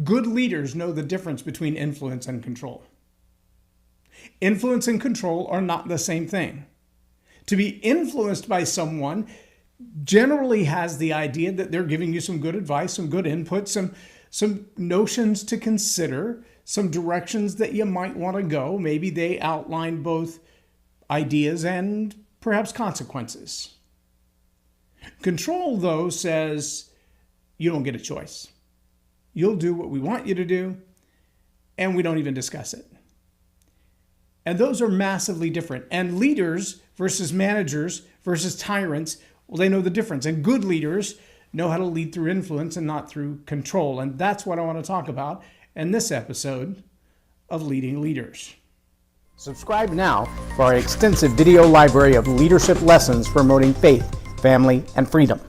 Good leaders know the difference between influence and control. Influence and control are not the same thing. To be influenced by someone generally has the idea that they're giving you some good advice, some good input, some notions to consider, some directions that you might want to go. Maybe they outline both ideas and perhaps consequences. Control, though, says you don't get a choice. You'll do what we want you to do, and we don't even discuss it. And those are massively different. And leaders versus managers versus tyrants, well, they know the difference. And good leaders know how to lead through influence and not through control. And that's what I want to talk about in this episode of Leading Leaders. Subscribe now for our extensive video library of leadership lessons promoting faith, family, and freedom.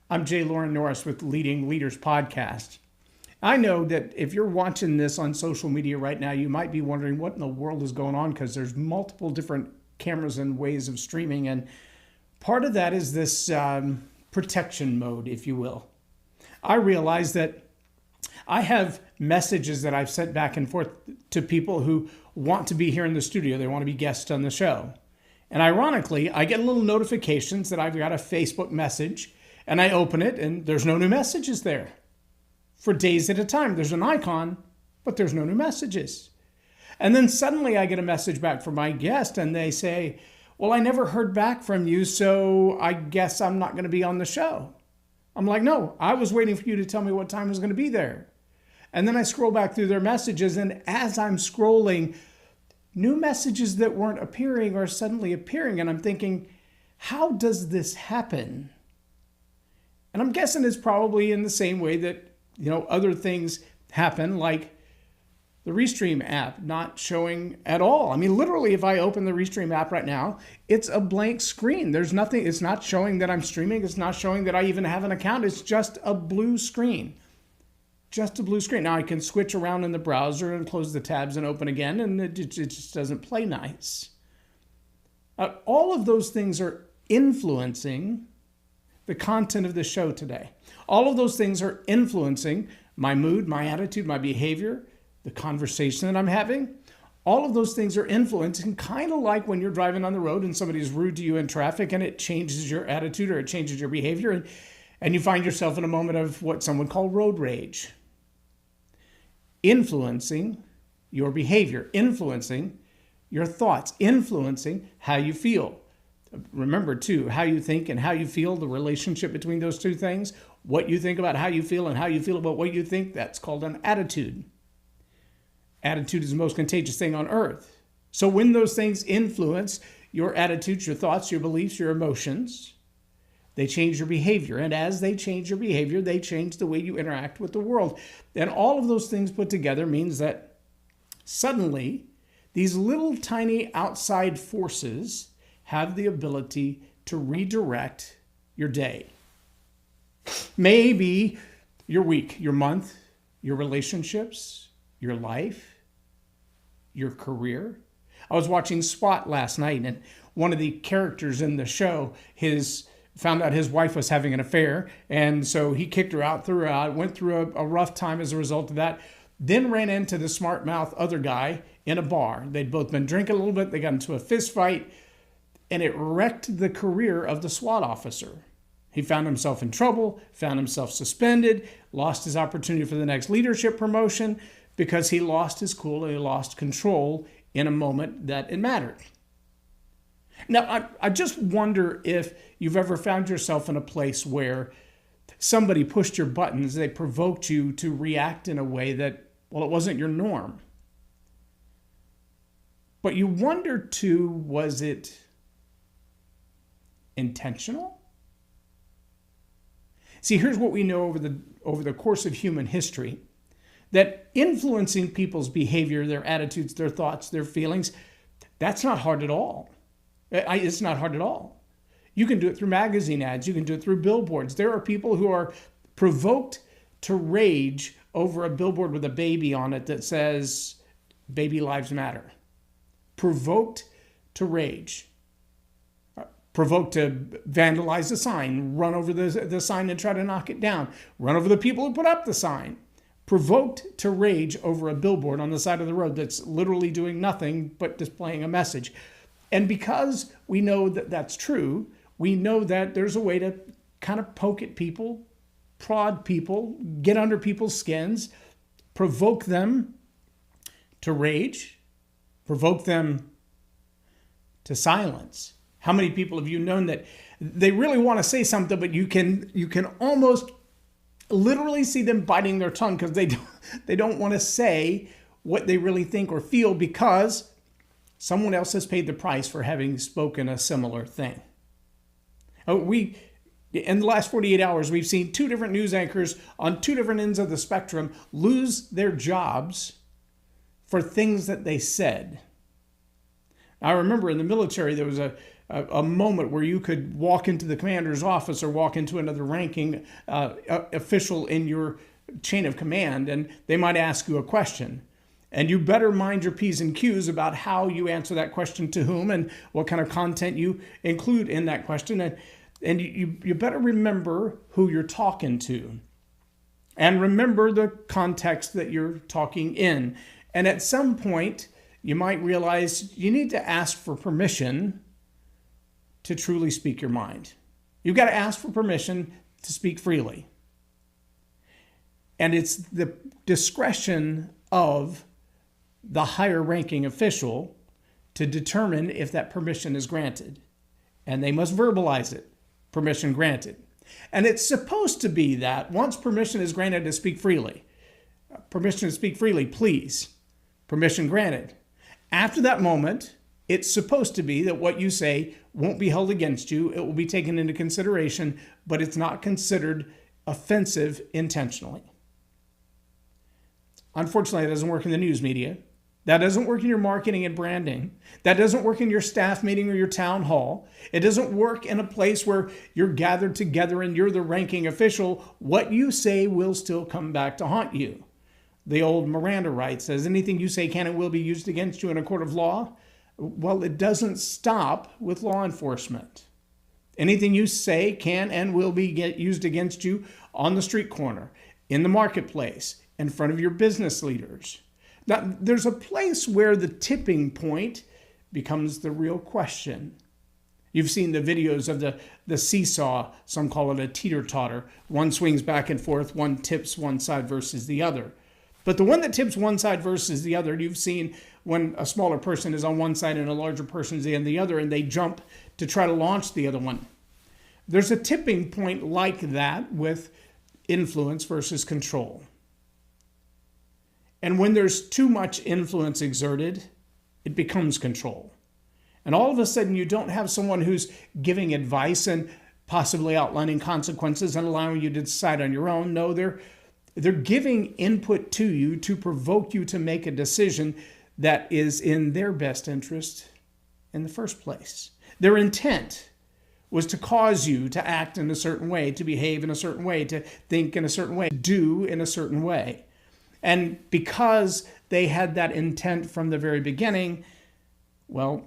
I'm Loren Norris with Leading Leaders Podcast. I know that if you're watching this on social media right now, you might be wondering what in the world is going on because there's multiple different cameras and ways of streaming. And part of that is this protection mode, if you will. I realize that I have messages that I've sent back and forth to people who want to be here in the studio. They want to be guests on the show. And ironically, I get little notifications that I've got a Facebook message, and I open it, and there's no new messages there. For days at a time, there's an icon, but there's no new messages. And then suddenly I get a message back from my guest, and they say, well, I never heard back from you, so I guess I'm not going to be on the show. I'm like, no, I was waiting for you to tell me what time I was going to be there. And then I scroll back through their messages, and as I'm scrolling, new messages that weren't appearing are suddenly appearing, and I'm thinking, how does this happen? And I'm guessing it's probably in the same way that, other things happen, like the Restream app not showing at all. I mean, literally, if I open the Restream app right now, it's a blank screen. There's nothing. It's not showing that I'm streaming. It's not showing that I even have an account. It's just a blue screen. Just a blue screen. Now I can switch around in the browser and close the tabs and open again, and it just doesn't play nice. All of those things are influencing the content of the show today. All of those things are influencing my mood, my attitude, my behavior, the conversation that I'm having. All of those things are influencing, kind of like when you're driving on the road and somebody's rude to you in traffic and it changes your attitude or it changes your behavior, and you find yourself in a moment of what some would call road rage. Influencing your behavior, influencing your thoughts, influencing how you feel. Remember, too, how you think and how you feel, the relationship between those two things, what you think about how you feel and how you feel about what you think, that's called an attitude. Attitude is the most contagious thing on earth. So when those things influence your attitudes, your thoughts, your beliefs, your emotions, they change your behavior. And as they change your behavior, they change the way you interact with the world. And all of those things put together means that suddenly these little tiny outside forces have the ability to redirect your day. Maybe your week, your month, your relationships, your life, your career. I was watching SWAT last night, and one of the characters in the show, found out his wife was having an affair, and so he kicked her out, threw her out, went through a rough time as a result of that, then ran into the smart mouth other guy in a bar. They'd both been drinking a little bit, they got into a fist fight, and it wrecked the career of the SWAT officer. He found himself in trouble, found himself suspended, lost his opportunity for the next leadership promotion because he lost his cool and he lost control in a moment that it mattered. Now, I just wonder if you've ever found yourself in a place where somebody pushed your buttons, they provoked you to react in a way that, well, it wasn't your norm. But you wonder too, was it intentional? See, here's what we know over the course of human history, that influencing people's behavior, their attitudes, their thoughts, their feelings, that's not hard at all. It's not hard at all. You can do it through magazine ads. You can do it through billboards. There are people who are provoked to rage over a billboard with a baby on it that says, "Baby lives matter." Provoked to rage. provoke to vandalize the sign, run over the sign and try to knock it down, run over the people who put up the sign, provoked to rage over a billboard on the side of the road that's literally doing nothing but displaying a message. And because we know that that's true, we know that there's a way to kind of poke at people, prod people, get under people's skins, provoke them to rage, provoke them to silence. How many people have you known that they really want to say something, but you can almost literally see them biting their tongue because they don't want to say what they really think or feel because someone else has paid the price for having spoken a similar thing. In the last 48 hours, we've seen 2 different news anchors on 2 different ends of the spectrum lose their jobs for things that they said. I remember in the military, there was a moment where you could walk into the commander's office or walk into another ranking official in your chain of command, and they might ask you a question. And you better mind your P's and Q's about how you answer that question to whom and what kind of content you include in that question. And you better remember who you're talking to. And remember the context that you're talking in. And at some point, you might realize you need to ask for permission to truly speak your mind. You've got to ask for permission to speak freely. And it's the discretion of the higher ranking official to determine if that permission is granted. And they must verbalize it. Permission granted. And it's supposed to be that once permission is granted to speak freely, please, permission granted. After that moment, it's supposed to be that what you say won't be held against you. It will be taken into consideration, but it's not considered offensive intentionally. Unfortunately, it doesn't work in the news media. That doesn't work in your marketing and branding. That doesn't work in your staff meeting or your town hall. It doesn't work in a place where you're gathered together and you're the ranking official. What you say will still come back to haunt you. The old Miranda rights says anything you say can and will be used against you in a court of law. Well, it doesn't stop with law enforcement. Anything you say can and will be used against you on the street corner, in the marketplace, in front of your business leaders. Now, there's a place where the tipping point becomes the real question. You've seen the videos of the seesaw, some call it a teeter-totter. One swings back and forth, one tips one side versus the other. But the one that tips one side versus the other, you've seen when a smaller person is on one side and a larger person is on the other, and they jump to try to launch the other one. There's a tipping point like that with influence versus control. And when there's too much influence exerted, it becomes control. And all of a sudden, you don't have someone who's giving advice and possibly outlining consequences and allowing you to decide on your own. No, they're giving input to you to provoke you to make a decision that is in their best interest in the first place. Their intent was to cause you to act in a certain way, to behave in a certain way, to think in a certain way, do in a certain way. And because they had that intent from the very beginning, well,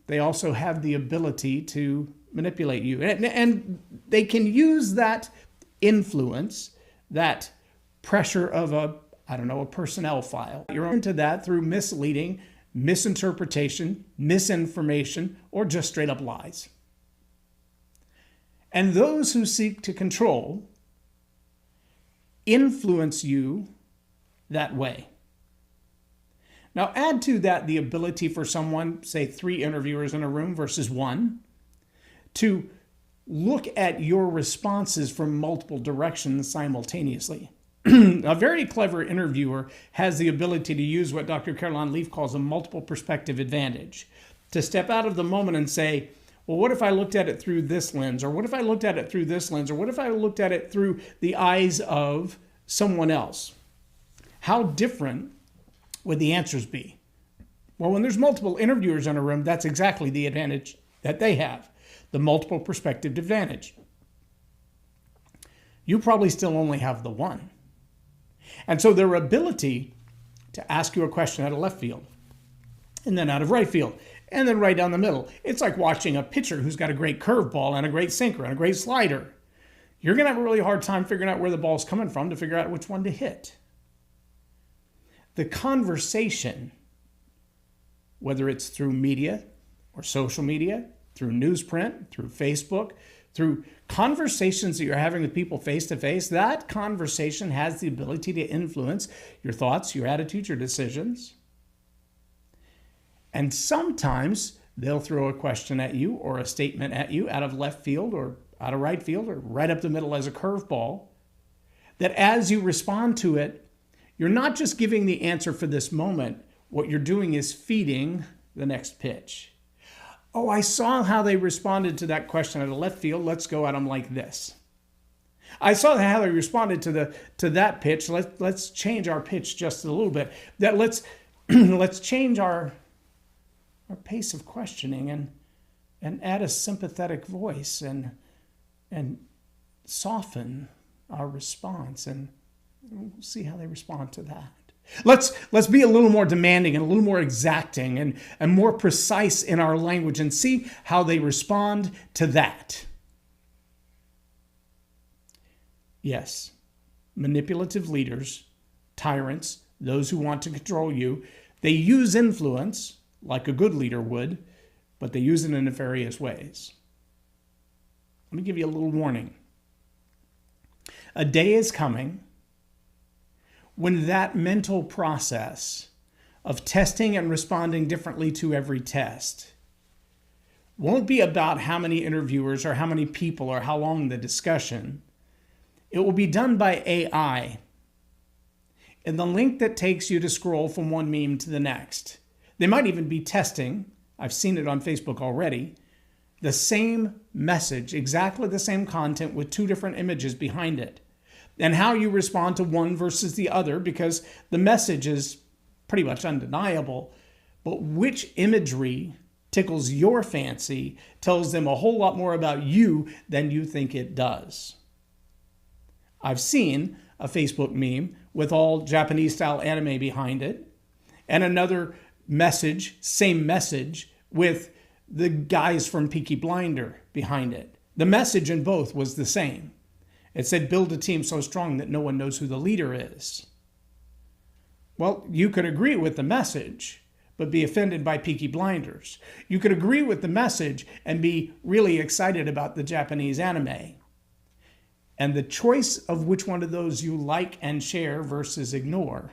they also have the ability to manipulate you. And they can use that influence, that pressure of a personnel file. You're into that through misleading, misinterpretation, misinformation, or just straight up lies. And those who seek to control influence you that way. Now add to that the ability for someone, say 3 interviewers in a room versus 1, to look at your responses from multiple directions simultaneously. A very clever interviewer has the ability to use what Dr. Caroline Leaf calls a multiple perspective advantage, to step out of the moment and say, well, what if I looked at it through this lens? Or what if I looked at it through this lens? Or what if I looked at it through the eyes of someone else? How different would the answers be? Well, when there's multiple interviewers in a room, that's exactly the advantage that they have, the multiple perspective advantage. You probably still only have the one. And so their ability to ask you a question out of left field, and then out of right field, and then right down the middle. It's like watching a pitcher who's got a great curveball and a great sinker and a great slider. You're going to have a really hard time figuring out where the ball's coming from to figure out which one to hit. The conversation, whether it's through media or social media, through newsprint, through Facebook, through conversations that you're having with people face to face, that conversation has the ability to influence your thoughts, your attitudes, your decisions. And sometimes they'll throw a question at you or a statement at you out of left field or out of right field or right up the middle as a curveball, that as you respond to it, you're not just giving the answer for this moment. What you're doing is feeding the next pitch. Oh, I saw how they responded to that question out of left field. Let's go at them like this. I saw how they responded to that pitch. Let's change our pitch just a little bit. Let's change our pace of questioning and add a sympathetic voice and soften our response, and we'll see how they respond to that. Let's be a little more demanding and a little more exacting and more precise in our language and see how they respond to that. Yes, manipulative leaders, tyrants, those who want to control you, they use influence like a good leader would, but they use it in nefarious ways. Let me give you a little warning. A day is coming when that mental process of testing and responding differently to every test won't be about how many interviewers or how many people or how long the discussion. It will be done by AI. And the link that takes you to scroll from one meme to the next. They might even be testing, I've seen it on Facebook already, the same message, exactly the same content with two different images behind it. And how you respond to one versus the other, because the message is pretty much undeniable. But which imagery tickles your fancy tells them a whole lot more about you than you think it does. I've seen a Facebook meme with all Japanese-style anime behind it, and another message, same message, with the guys from Peaky Blinder behind it. The message in both was the same. It said, build a team so strong that no one knows who the leader is. Well, you could agree with the message, but be offended by Peaky Blinders. You could agree with the message and be really excited about the Japanese anime. And the choice of which one of those you like and share versus ignore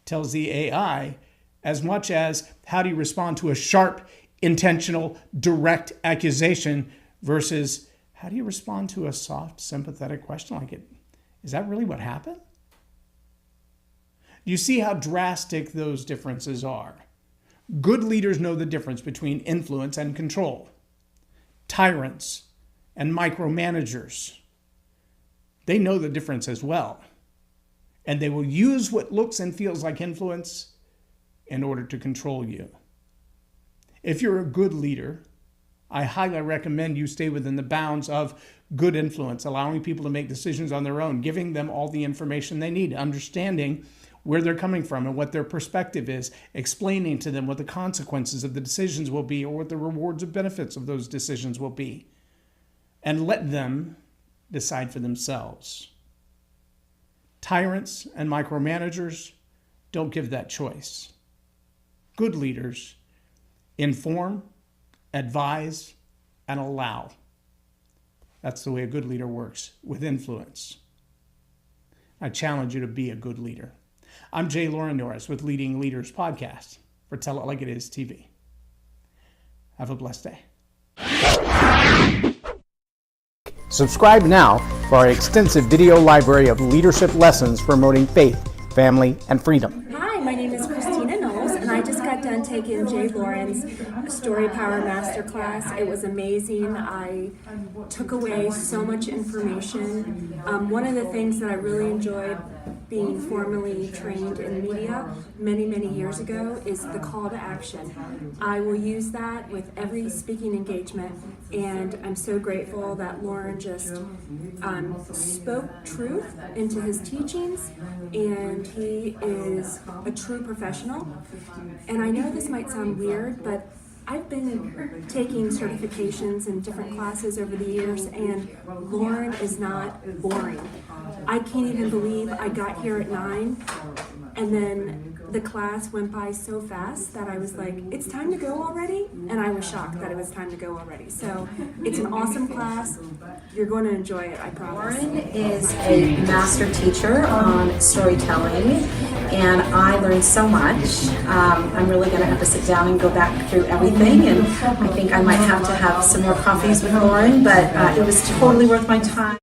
tells the AI as much as how do you respond to a sharp, intentional, direct accusation versus how do you respond to a soft, sympathetic question like it? Is that really what happened? You see how drastic those differences are. Good leaders know the difference between influence and control. Tyrants and micromanagers, they know the difference as well. And they will use what looks and feels like influence in order to control you. If you're a good leader, I highly recommend you stay within the bounds of good influence, allowing people to make decisions on their own, giving them all the information they need, understanding where they're coming from and what their perspective is, explaining to them what the consequences of the decisions will be or what the rewards and benefits of those decisions will be, and let them decide for themselves. Tyrants and micromanagers don't give that choice. Good leaders inform, advise, and allow. That's the way a good leader works, with influence. I challenge you to be a good leader. I'm Loren Norris with Leading Leaders Podcast for Tell It Like It Is TV. Have a blessed day. Subscribe now for our extensive video library of leadership lessons promoting faith, family, and freedom. Hi, my name is Christina Knowles, and I just got done taking Jay Loren's Story Power Masterclass. It was amazing. I took away so much information. One of the things that I really enjoyed being formally trained in media many, many years ago is the call to action. I will use that with every speaking engagement, and I'm so grateful that Loren just spoke truth into his teachings, and he is a true professional. And I know know this might sound weird, but I've been taking certifications in different classes over the years, and Loren is not boring. I can't even believe I got here at 9, and then the class went by so fast that I was like, it's time to go already? And I was shocked that it was time to go already. So it's an awesome class. You're going to enjoy it, I promise. Loren is a master teacher on storytelling, and I learned so much. I'm really going to have to sit down and go back through everything, and I think I might have to have some more coffees with Loren, but it was totally worth my time.